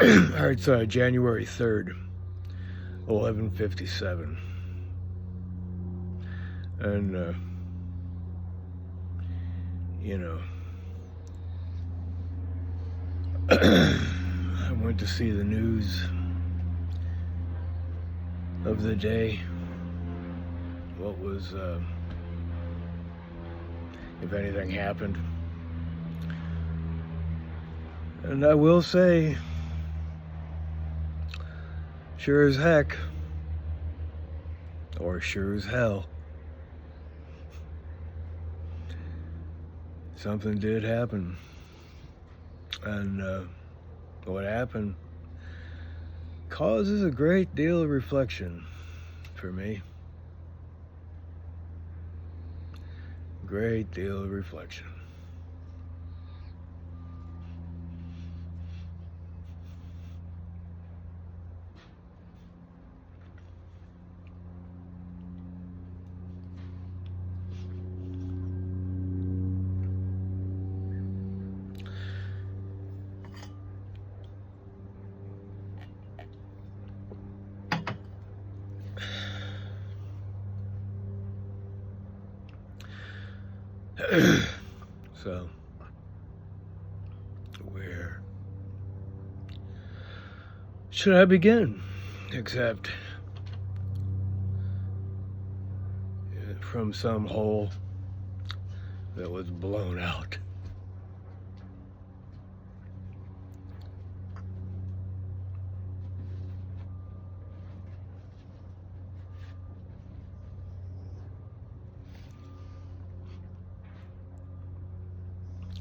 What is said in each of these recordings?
Alright, it's January 3rd, 11:57. And, you know, I went to see the news of the day. What was, if anything happened. And I will say, sure as heck, or sure as hell, something did happen. And what happened causes a great deal of reflection for me. Great deal of reflection. So, where should I begin? Except from some hole that was blown out.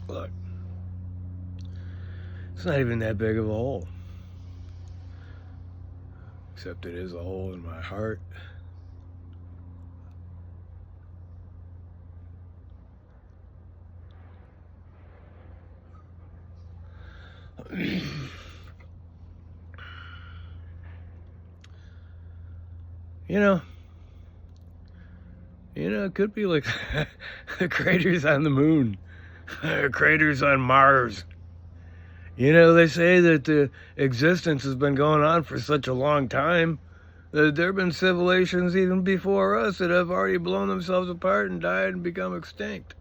Look, it's not even that big of a hole. Except it is a hole in my heart. You know, it could be like the craters on the moon, craters on Mars. They say that the existence has been going on for such a long time that there have been civilizations even before us that have already blown themselves apart and died and become extinct.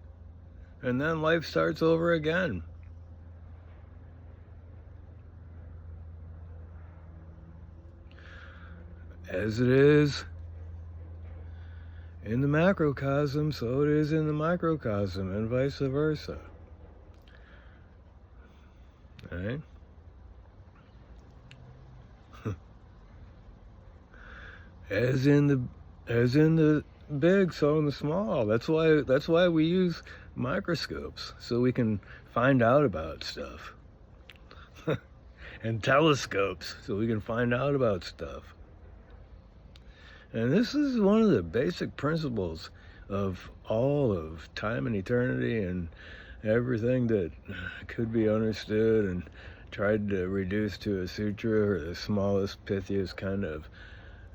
And then life starts over again. As it is in the macrocosm, so it is in the microcosm, and vice versa. Right? As in the big, so in the small. That's why we use microscopes, so we can find out about stuff. And telescopes, so we can find out about stuff. And this is one of the basic principles of all of time and eternity and everything that could be understood and tried to reduce to a sutra or the smallest, pithiest kind of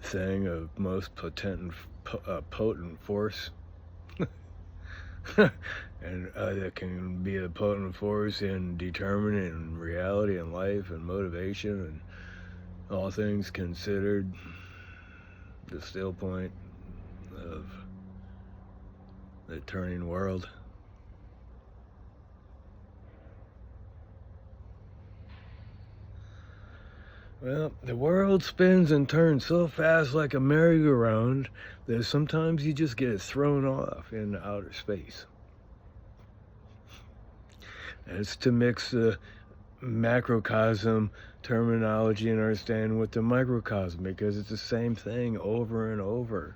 thing of most potent force. And that can be a potent force in determining reality and life and motivation and all things considered. The still point of the turning world. Well, the world spins and turns so fast like a merry-go-round that sometimes you just get thrown off into outer space. It's to mix the macrocosm terminology and understand with the microcosm, because it's the same thing over and over.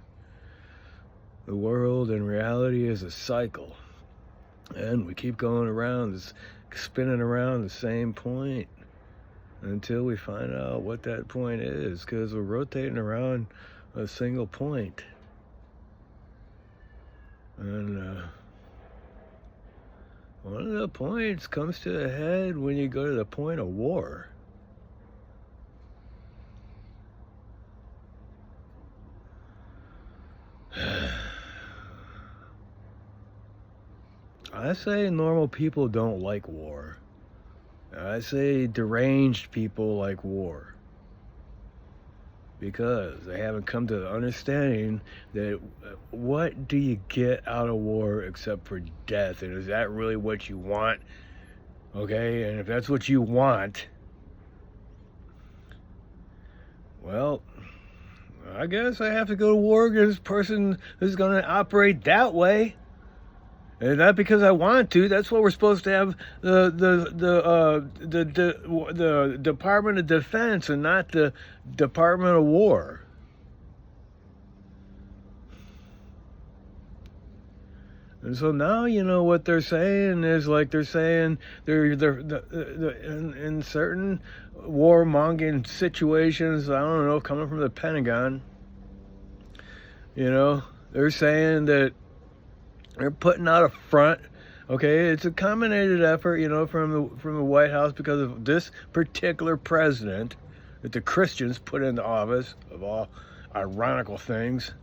The world and reality is a cycle, and we keep going around, spinning around the same point until we find out what that point is, because we're rotating around a single point. And one of the points comes to a head when you go to the point of war. I say normal people don't like war. I say deranged people like war, because they haven't come to the understanding that what do you get out of war except for death? And is that really what you want? Okay, and if that's what you want, well, I guess I have to go to war against a person who's going to operate that way. And not because I want to. That's what we're supposed to have the Department of Defense and not the Department of War. And so now you know what they're saying is like they're saying they're in certain warmongering situations. I don't know, coming from the Pentagon. You know, they're saying that they're putting out a front. Okay, it's a combined effort, you know, from the White House because of this particular president that the Christians put into office, of all ironical things.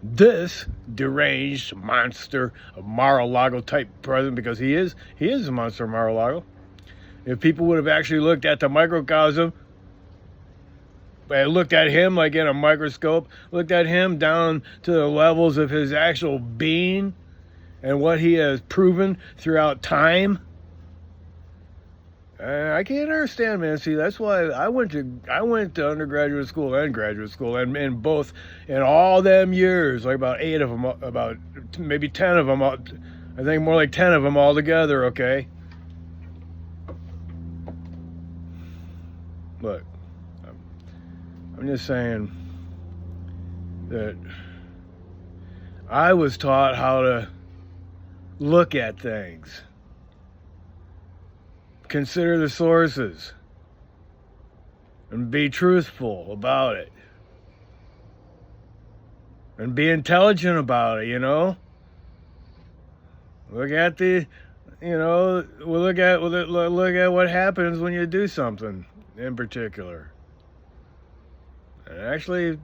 This deranged monster of Mar-a-Lago type president, because he is a monster of Mar-a-Lago. If people would have actually looked at the microcosm, looked at him like in a microscope, looked at him down to the levels of his actual being and what he has proven throughout time, I can't understand, man. See, that's why I went to undergraduate school and graduate school, and in both, in all them years, like about 8 of them, about maybe 10 of them, I think more like 10 of them all together. Okay, look, I'm just saying that I was taught how to look at things, consider the sources, and be truthful about it, and be intelligent about it. You know, look at the, you know, look at what happens when you do something in particular, and actually,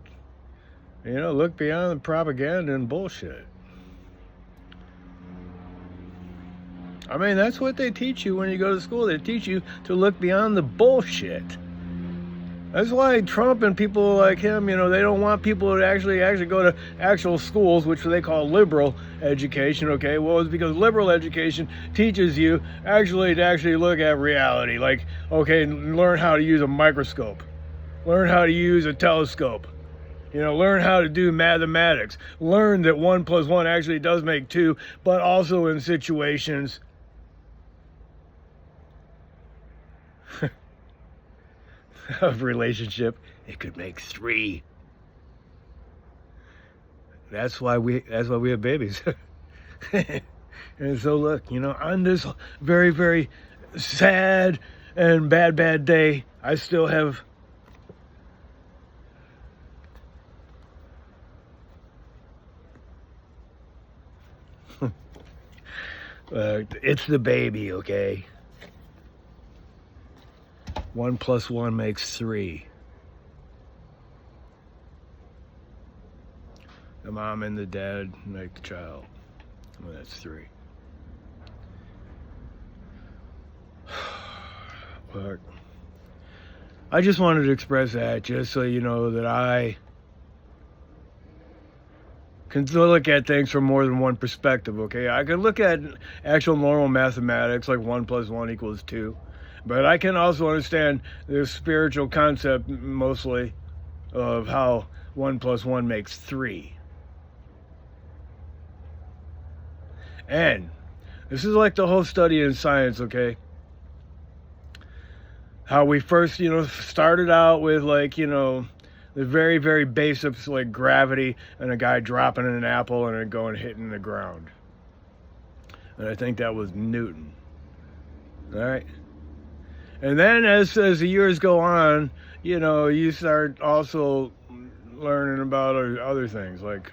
you know, look beyond the propaganda and bullshit. I mean, that's what they teach you when you go to school. They teach you to look beyond the bullshit. That's why Trump and people like him, you know, they don't want people to actually go to actual schools, which they call liberal education, okay? Well, it's because liberal education teaches you to actually look at reality. Like, okay, learn how to use a microscope. Learn how to use a telescope. You know, learn how to do mathematics. Learn that 1 + 1 actually does make 2, but also in situations of relationship, it could make 3. That's why we have babies. And so look, you know, on this very, very sad and bad day, I still have it's the baby, okay? 1 + 1 makes 3. The mom and the dad make the child. Well, that's 3. But I just wanted to express that, just so you know that I can look at things from more than one perspective, okay? I can look at actual normal mathematics, like 1 + 1 = 2. But I can also understand the spiritual concept, mostly, of how 1 + 1 makes 3. And this is like the whole study in science, okay? How we first, you know, started out with, like, you know, the very, very basics, like gravity and a guy dropping an apple and it going hitting the ground. And I think that was Newton. All right? And then as the years go on, you know, you start also learning about other things, like,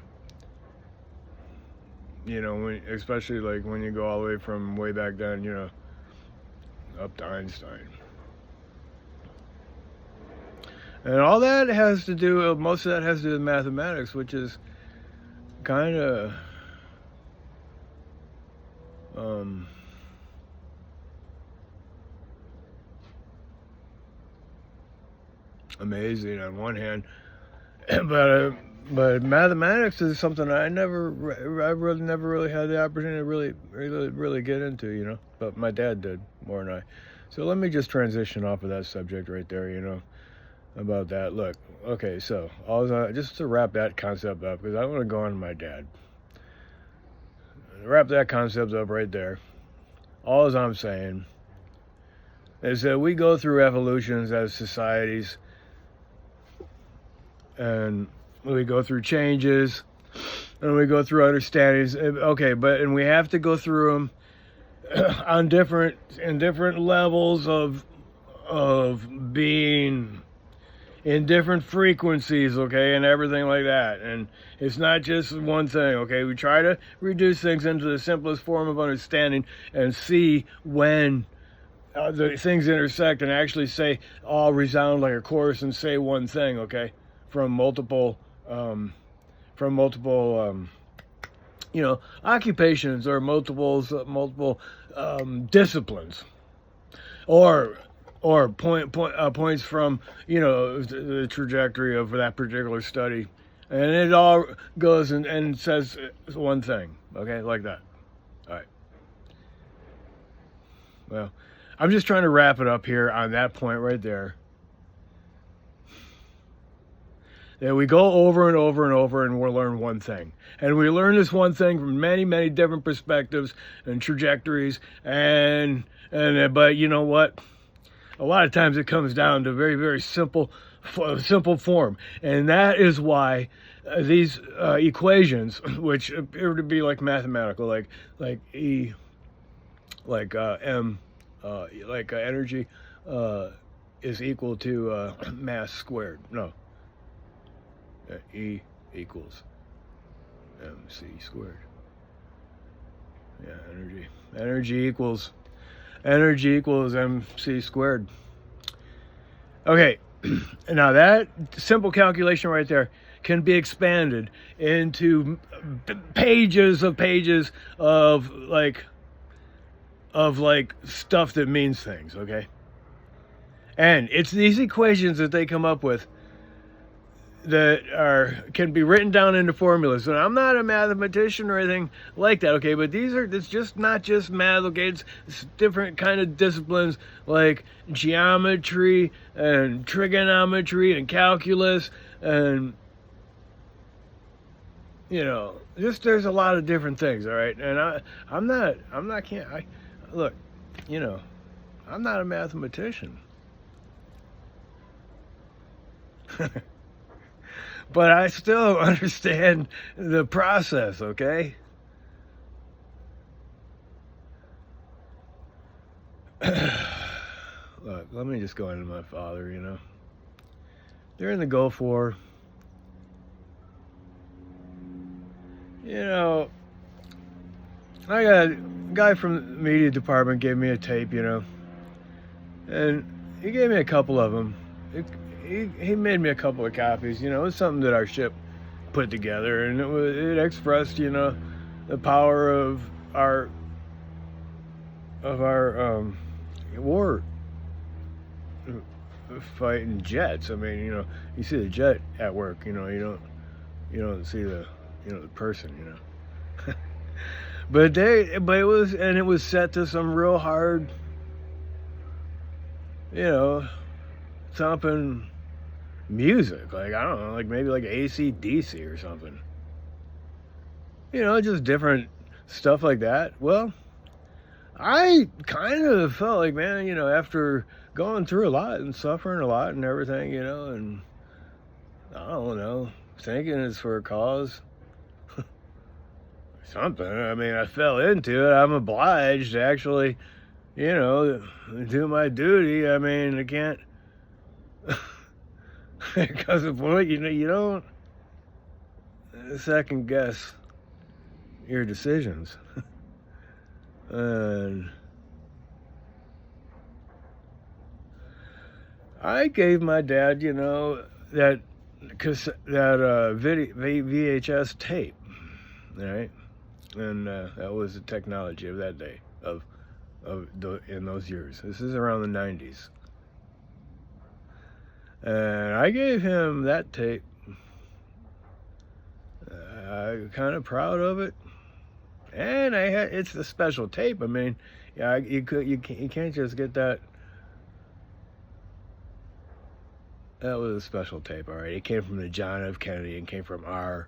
you know, especially like when you go all the way from way back then, you know, up to Einstein. And all that has to do, most of that has to do with mathematics, which is kind of, amazing on one hand, but mathematics is something I really never really had the opportunity to really get into, you know. But my dad did more than I. So let me just transition off of that subject right there, you know, about that. Look, okay, so just to wrap that concept up, because I want to go on to my dad. Wrap that concept up right there. All I'm saying is that we go through evolutions as societies, and we go through changes, and we go through understandings. Okay, and we have to go through them on different levels of being in different frequencies, okay, and everything like that. And it's not just one thing, okay. We try to reduce things into the simplest form of understanding and see when the things intersect and actually say all resound like a chorus and say one thing, okay, from multiple you know, occupations or multiple disciplines, or points from, you know, the trajectory of that particular study, and it all goes and says one thing, okay, like that. All right. Well, I'm just trying to wrap it up here on that point right there. That we go over and over and over and we'll learn one thing. And we learn this one thing from many, many different perspectives and trajectories. But you know what? A lot of times it comes down to very, very simple form. And that is why these equations, which appear to be like mathematical, like E, M, energy is equal to mass squared. No. E equals mc squared. Yeah, energy equals mc squared. Okay, now that simple calculation right there can be expanded into pages of stuff that means things, okay? And it's these equations that they come up with that can be written down into formulas. And I'm not a mathematician or anything like that, okay? But it's just not just math, okay? It's different kind of disciplines like geometry and trigonometry and calculus, and you know, there's a lot of different things, all right? And look, you know, I'm not a mathematician. But I still understand the process, okay? Look, let me just go into my father, you know. During the Gulf War, you know, I got a guy from the media department gave me a tape, you know, and he gave me a couple of them. He made me a couple of copies, you know. It was something that our ship put together, and it expressed, you know, the power of our war fighting jets. I mean, you know, you see the jet at work, you know, you don't see the, you know, the person, you know. but it was set to some real hard, you know, thumping music, like, I don't know, like maybe like AC/DC or something, you know, just different stuff like that. Well, I kind of felt like, man, you know, after going through a lot and suffering a lot and everything, you know, and I don't know, thinking it's for a cause, something. I mean, I fell into it. I'm obliged to actually, you know, do my duty. I mean, I can't. Because of what, you know, you don't second guess your decisions. And I gave my dad, you know, that VHS tape, right? And that was the technology of that day, in those years. This is around the 90s. And I gave him that tape. I'm kind of proud of it. And it's the special tape. I mean, yeah, you can't just get that. That was a special tape, all right. It came from the John F. Kennedy. It came from our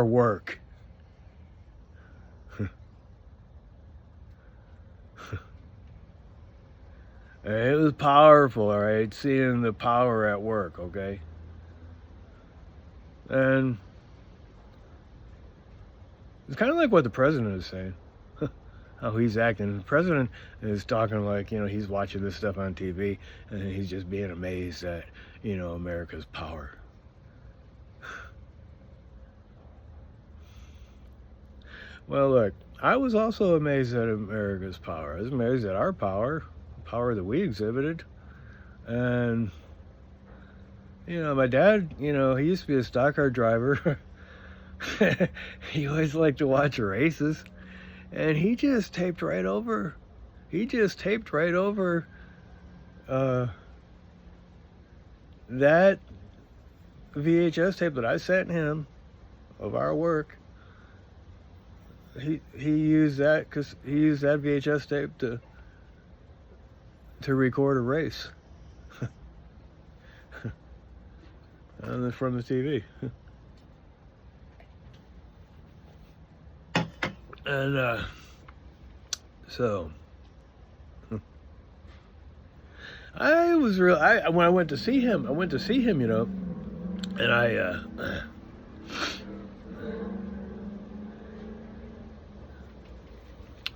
work. And it was powerful, all right. Seeing the power at work, okay. And it's kind of like what the president is saying. How he's acting. The president is talking like, he's watching this stuff on TV and he's just being amazed at, America's power. Well, look, I was also amazed at America's power. I was amazed at our power that we exhibited. And, my dad, he used to be a stock car driver. He always liked to watch races. And he just taped right over. That VHS tape that I sent him of our work. He used that because he used that VHS tape to record a race. And from the TV. And so I was when I went to see him, and I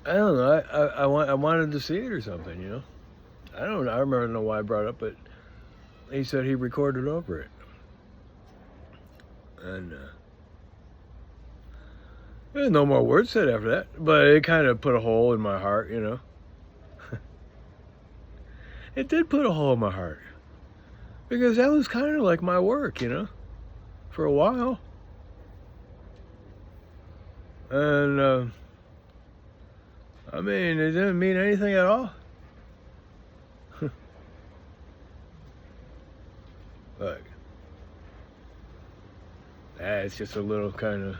don't know, I wanted to see it or something, I don't know, I don't know why I brought it up, but he said he recorded over it. And there's no more words said after that, but it kind of put a hole in my heart, It did put a hole in my heart. Because that was kind of like my work, for a while. And, I mean, it didn't mean anything at all. Look. That's just a little kind of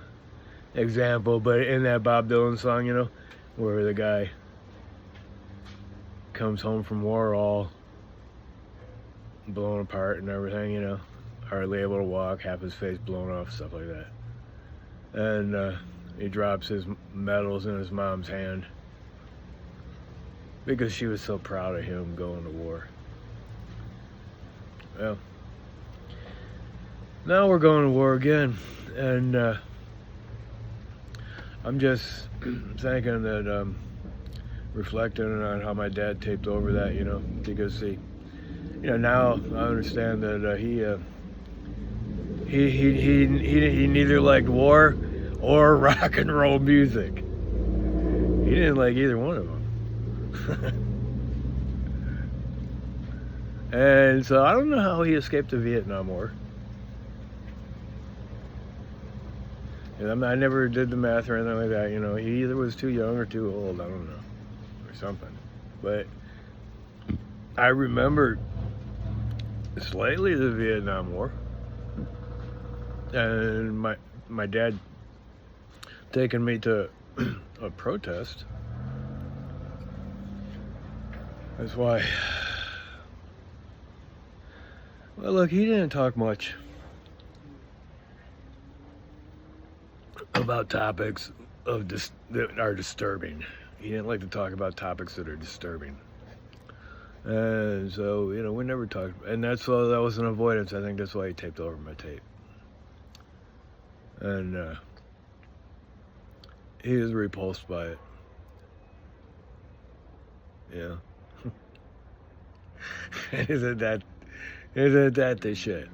example, but in that Bob Dylan song, where the guy comes home from war all blown apart and everything, hardly able to walk, half his face blown off, stuff like that. And he drops his medals in his mom's hand because she was so proud of him going to war. Well, now we're going to war again, and I'm just thinking that, reflecting on how my dad taped over that, because see, now I understand that he neither liked war or rock and roll music. He didn't like either one of them. And so I don't know how he escaped the Vietnam War. I never did the math or anything like that, He either was too young or too old, I don't know, or something. But I remember slightly the Vietnam War, and my dad taking me to a protest. That's why. Well, look, he didn't talk much about topics that are disturbing. He didn't like to talk about topics that are disturbing. And so, we never talked. And that was an avoidance. I think that's why he taped over my tape. And he was repulsed by it. Yeah. Isn't that the shit?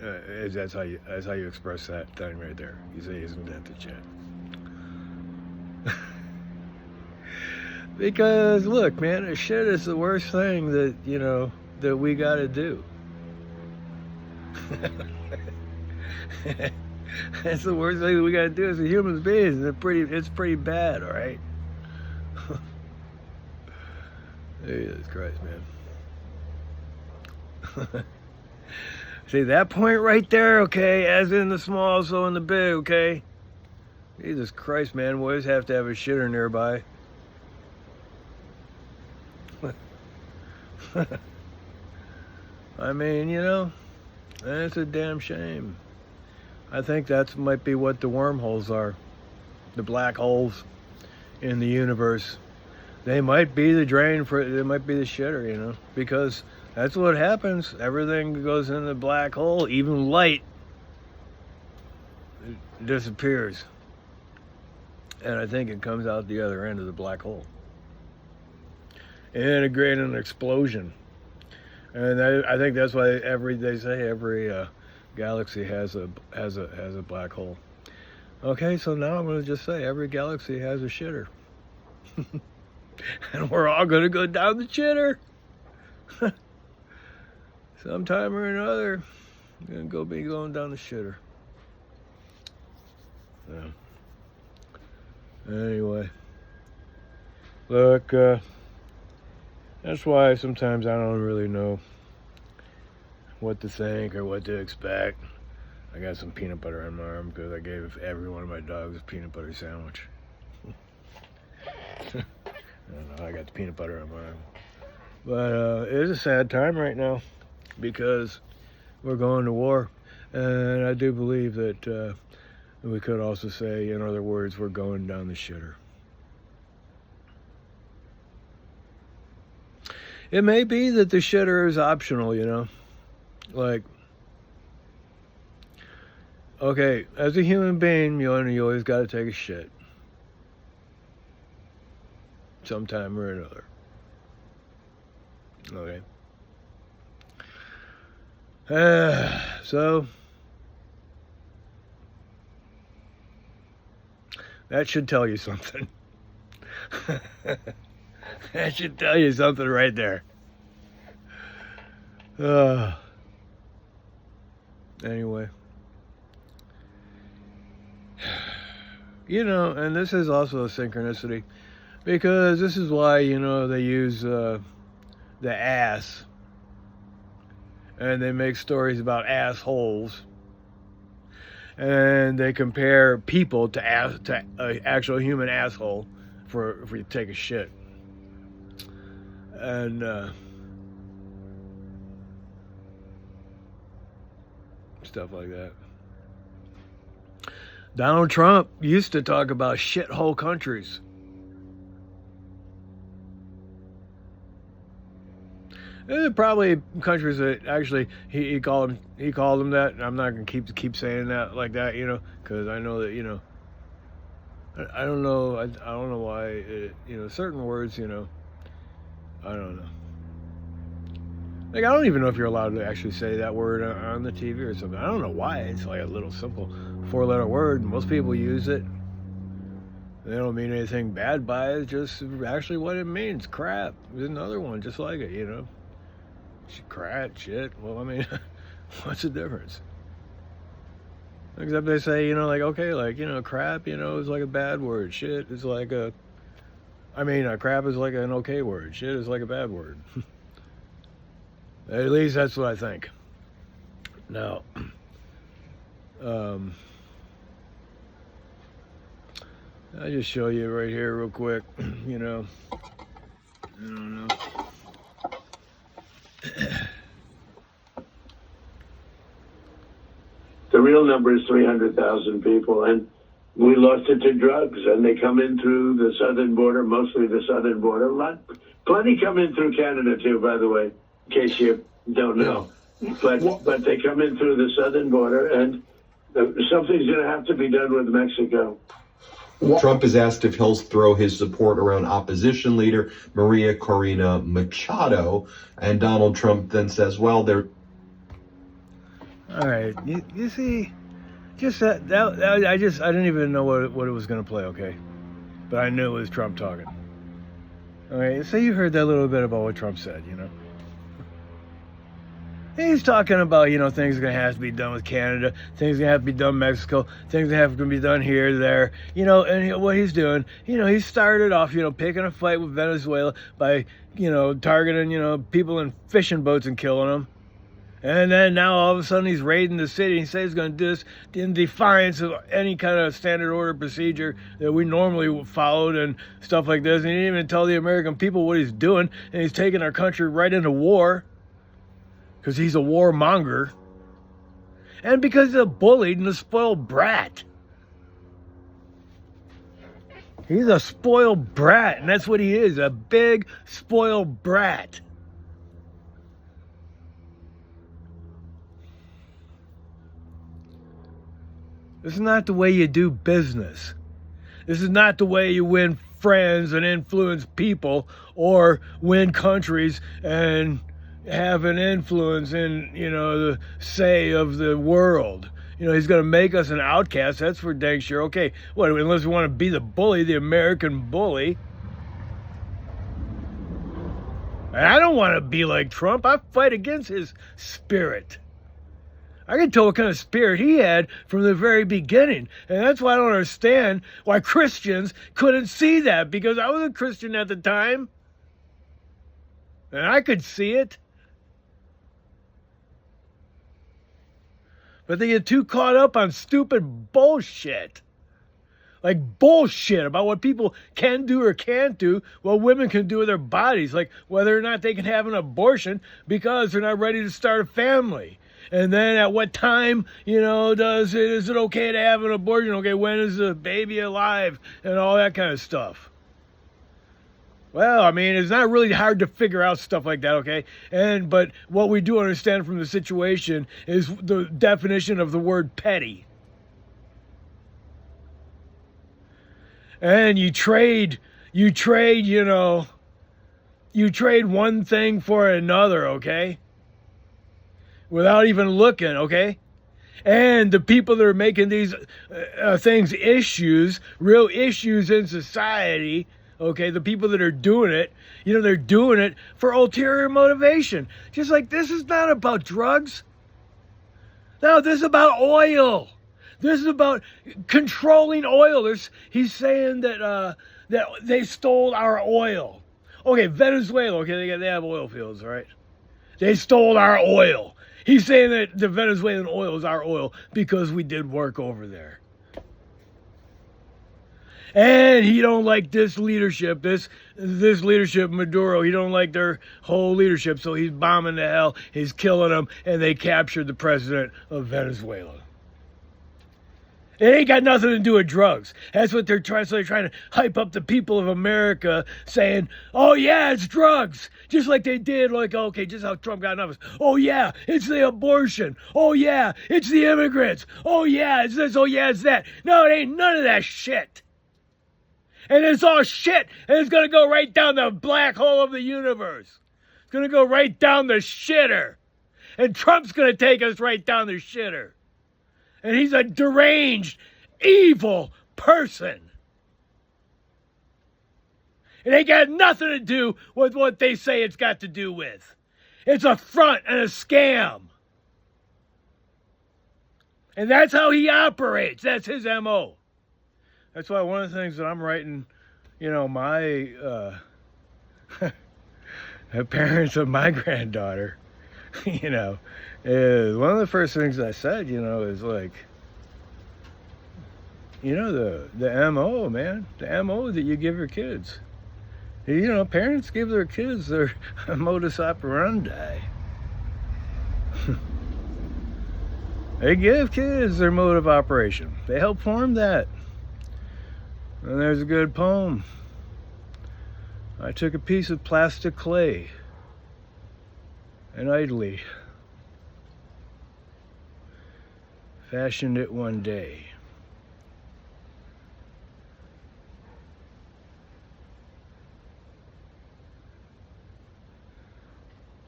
That's how you express that thing right there. You say, "Isn't that the shit?" Because look, man, the shit is the worst thing that that we got to do. That's the worst thing that we got to do as a human beings. It's pretty bad, all right. Jesus Christ, man. See, that point right there, okay, as in the small, so in the big, okay? Jesus Christ, man, we always have to have a shitter nearby. I mean, you know, that's a damn shame. I think that might be what the wormholes are. The black holes in the universe. They might be the drain for, they might be the shitter, you know, because that's what happens. Everything goes in the black hole, even light disappears. And I think it comes out the other end of the black hole. And an explosion. And I think that's why they say every galaxy has a black hole. Okay, so now I'm going to just say every galaxy has a shitter. And we're all going to go down the shitter. Sometime or another, I'm going to be going down the shitter. Yeah. Anyway. Look, that's why sometimes I don't really know what to think or what to expect. I got some peanut butter on my arm because I gave every one of my dogs a peanut butter sandwich. I don't know, I got the peanut butter on my arm. But it is a sad time right now because we're going to war. And I do believe that we could also say, in other words, we're going down the shitter. It may be that the shitter is optional, you know? Like, okay, as a human being, you always got to take a shit. Sometime or another. Okay. So, that should tell you something. That should tell you something right there. Anyway. You know, and this is also a synchronicity. Because this is why, you know, they use the ass. And they make stories about assholes. And they compare people to an actual human asshole if you take a shit. And stuff like that. Donald Trump used to talk about shithole countries. There are probably countries that actually he called them that. I'm not gonna keep saying that like that, you know, because I know that, you know, I don't know why you know, certain words, you know, I don't know. Like, I don't even know if you're allowed to actually say that word on the TV or something. I don't know why. It's like a little simple 4-letter word. Most people use it. They don't mean anything bad by it. It's just actually what it means. Crap. There's another one just like it, you know. Crap, shit. Well, I mean, what's the difference? Except they say, you know, like, okay, like, you know, crap, you know, is like a bad word. Shit is like crap is like an okay word. Shit is like a bad word. At least that's what I think. Now, I'll just show you right here real quick, you know. I don't know. The real number is 300,000 people, and we lost it to drugs, and they come in through the southern border, mostly the southern border. Plenty come in through Canada, too, by the way, in case you don't know. But they come in through the southern border, and something's going to have to be done with Mexico. Trump is asked if he'll throw his support around opposition leader Maria Corina Machado, and Donald Trump then says, well, they're... All right, you see, just that I didn't even know what it was going to play, okay? But I knew it was Trump talking. All right, so you heard that little bit about what Trump said, you know? He's talking about, you know, things are going to have to be done with Canada, things are going to have to be done with Mexico, things are going to have to be done here, there, you know, and what he's doing, you know, he started off, you know, picking a fight with Venezuela by, you know, targeting, you know, people in fishing boats and killing them. And then now all of a sudden he's raiding the city. He says he's going to do this in defiance of any kind of standard order procedure that we normally followed and stuff like this. And he didn't even tell the American people what he's doing. And he's taking our country right into war because he's a warmonger. And because he's a bullied and a spoiled brat. He's a spoiled brat, and that's what he is, a big spoiled brat. This is not the way you do business. This is not the way you win friends and influence people or win countries and have an influence in, the say of the world. He's going to make us an outcast. That's for dang sure. Okay, what, unless we want to be the bully, the American bully. And I don't want to be like Trump. I fight against his spirit. I can tell what kind of spirit he had from the very beginning. And that's why I don't understand why Christians couldn't see that. Because I was a Christian at the time. And I could see it. But they get too caught up on stupid bullshit. Like bullshit about what people can do or can't do, what women can do with their bodies. Like whether or not they can have an abortion because they're not ready to start a family. And then at what time, is it okay to have an abortion? Okay, when is the baby alive? And all that kind of stuff. Well, I mean, it's not really hard to figure out stuff like that, okay? But what we do understand from the situation is the definition of the word petty. And you trade one thing for another, okay? Without even looking, okay? And the people that are making these things issues, real issues in society, okay, the people that are doing it, they're doing it for ulterior motivation. Just like this is not about drugs. No, this is about oil. This is about controlling oil. He's saying that they stole our oil. Okay, Venezuela, okay, they have oil fields, right? They stole our oil. He's saying that the Venezuelan oil is our oil because we did work over there. And he don't like this leadership, this leadership, Maduro. He don't like their whole leadership, so he's bombing to hell. He's killing them, and they captured the president of Venezuela. It ain't got nothing to do with drugs. That's what they're trying. So they're trying to hype up the people of America, saying, "Oh yeah, it's drugs," just like they did. Like, okay, just how Trump got numbers. Oh yeah, it's the abortion. Oh yeah, it's the immigrants. Oh yeah, it's this. Oh yeah, it's that. No, it ain't none of that shit. And it's all shit, and it's gonna go right down the black hole of the universe. It's gonna go right down the shitter, and Trump's gonna take us right down the shitter. And he's a deranged, evil person. It ain't got nothing to do with what they say it's got to do with. It's a front and a scam. And that's how he operates. That's his MO. That's why one of the things that I'm writing, my the parents of my granddaughter, is one of the first things I said, is like, the MO, man, the MO that you give your kids. Parents give their kids their modus operandi. They give kids their mode of operation. They help form that. And there's a good poem. I took a piece of plastic clay and idly fashioned it one day.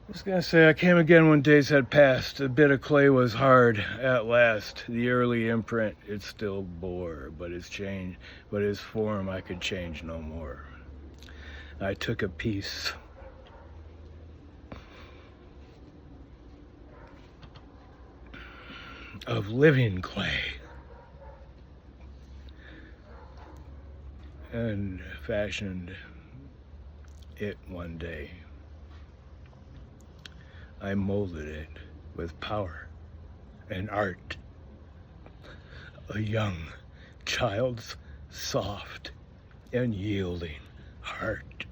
I was gonna say, I came again when days had passed. A bit of clay was hard at last. The early imprint it still bore, but its form I could change no more. I took a piece of living clay and fashioned it one day. I molded it with power and art. A young child's soft and yielding heart.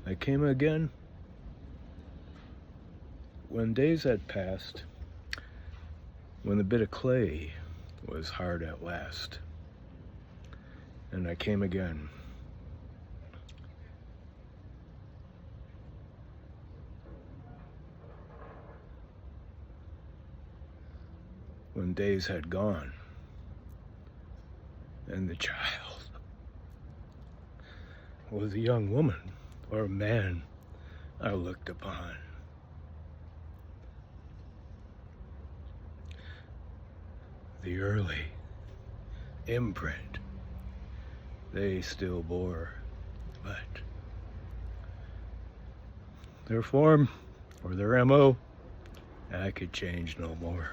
I came again when days had passed, when the bit of clay was hard at last. And I came again. When days had gone, and the child was a young woman or a man I looked upon. The early imprint they still bore, but their form or their MO, I could change no more.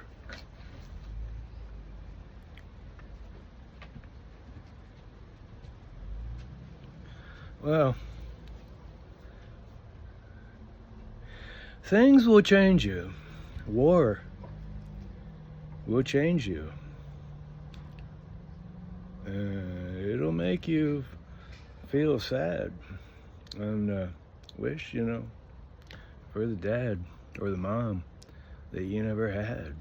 Well, things will change you. War will change you. It'll make you feel sad and wish, for the dad or the mom that you never had,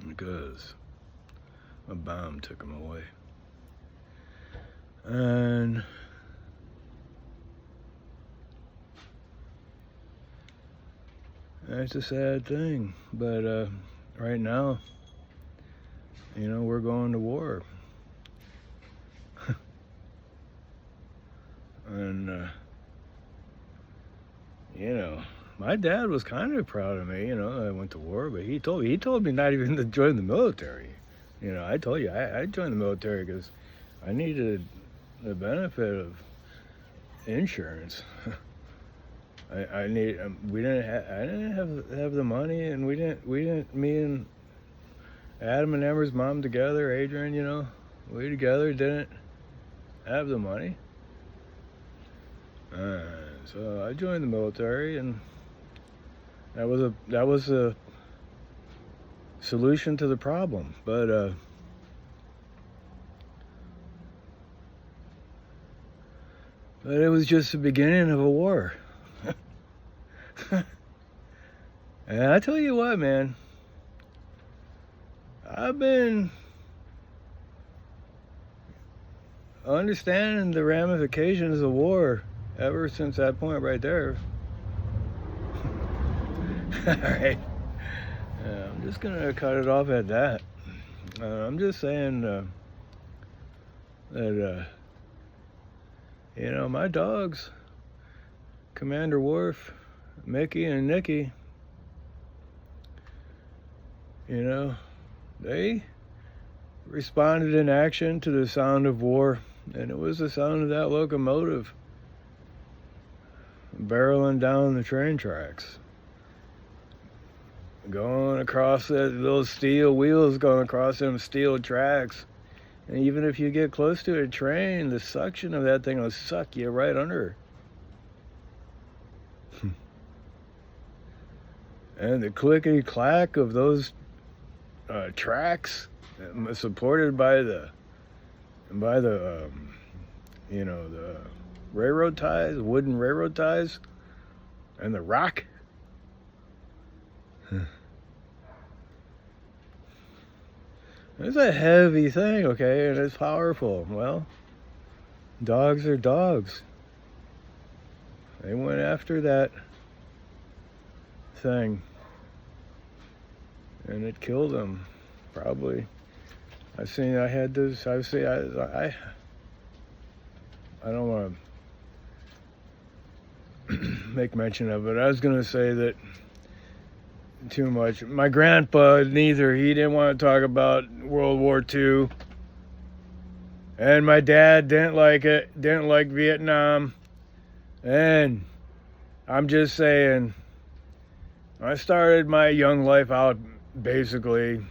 because a bomb took them away. And it's a sad thing, but right now, we're going to war. And, my dad was kind of proud of me, I went to war, but he told me not even to join the military. I told you, I joined the military because I needed the benefit of insurance. I didn't have the money, and me and Adam and Amber's mom together, Adrian, we together didn't have the money. So I joined the military, and that was a solution to the problem. But it was just the beginning of a war. And I tell you what, man, I've been understanding the ramifications of war ever since that point right there. All right. I'm just gonna cut it off at that. I'm just saying that my dogs, Commander Worf, Mickey, and Nikki, they responded in action to the sound of war, and it was the sound of that locomotive barreling down the train tracks, going across those steel wheels, going across them steel tracks. And even if you get close to a train, the suction of that thing will suck you right under. And the clickety clack of those tracks, supported by the the railroad ties, wooden railroad ties, and the rock. It's a heavy thing, okay, and it's powerful. Well, dogs are dogs. They went after that thing, and it killed them, probably. I don't want to make mention of it. I was going to say that too much. My grandpa, he didn't want to talk about World War II. And my dad didn't like it, didn't like Vietnam. And I'm just saying, I started my young life out basically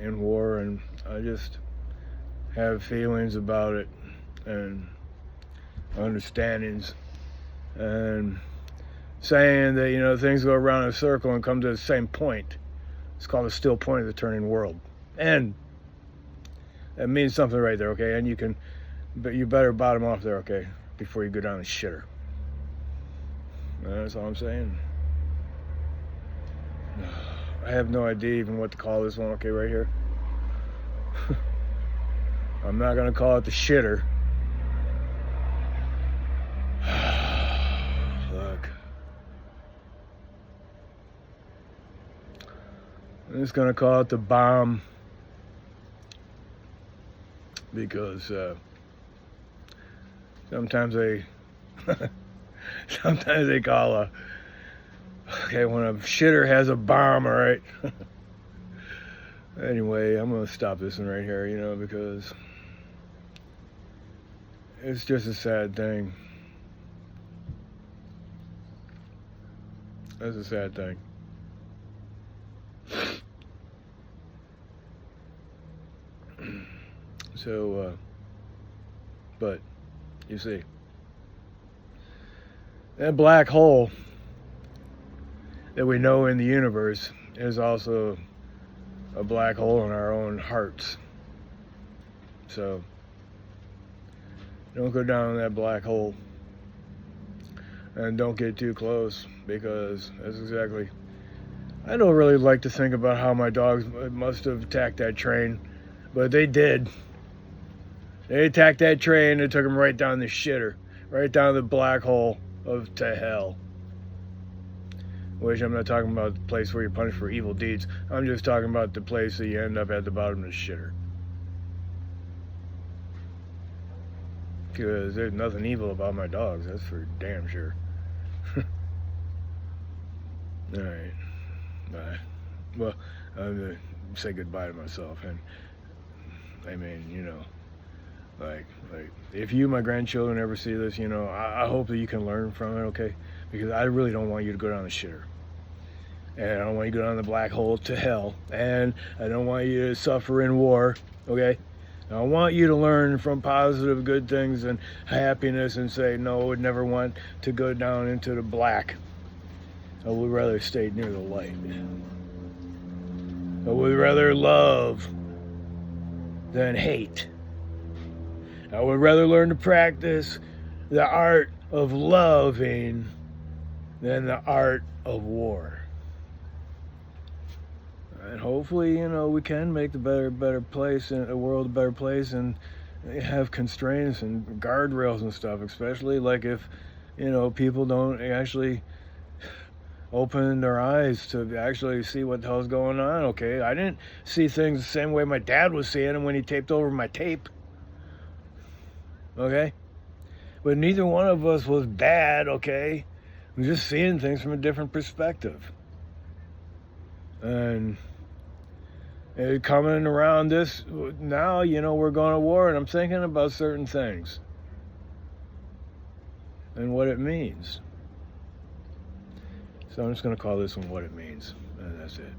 in war, and I just have feelings about it. and understandings, and saying that, you know, things go around in a circle and come to the same point. It's called the still point of the turning world. And that means something right there, okay? And you better bottom off there, okay, before you go down the shitter. That's all I'm saying. I have no idea even what to call this one, okay, right here. I'm not gonna call it the shitter. Look. I'm just gonna call it the bomb, because sometimes they call when a shitter has a bomb, all right. Anyway, I'm gonna stop this one right here, you know, because it's just a sad thing. That's a sad thing. So, but you see, that black hole that we know in the universe is also a black hole in our own hearts. So don't go down that black hole, and don't get too close, because that's exactly, I don't really like to think about how my dogs must have attacked that train, but they did. They attacked that train and took them right down the shitter, right down the black hole to hell. Which, I'm not talking about the place where you're punished for evil deeds. I'm just talking about the place that you end up at the bottom of the shitter. Because there's nothing evil about my dogs, that's for damn sure. Alright, bye. Well, I'm going to say goodbye to myself. And I mean, you know, like if you, my grandchildren, ever see this, you know, I hope that you can learn from it, okay? Because I really don't want you to go down the shitter. And I don't want you to go down the black hole to hell. And I don't want you to suffer in war, okay? I want you to learn from positive, good things and happiness, and say, no, I would never want to go down into the black. I would rather stay near the light. I would rather love than hate. I would rather learn to practice the art of loving than the art of war. And hopefully, you know, we can make the better place, and the world a better place, and have constraints and guardrails and stuff, especially like if, you know, people don't actually open their eyes to actually see what the hell's going on, okay? I didn't see things the same way my dad was seeing them when he taped over my tape, okay? But neither one of us was bad, okay? We're just seeing things from a different perspective. And coming around this now, you know, we're going to war, and I'm thinking about certain things and what it means. So I'm just going to call this one What It Means, and that's it.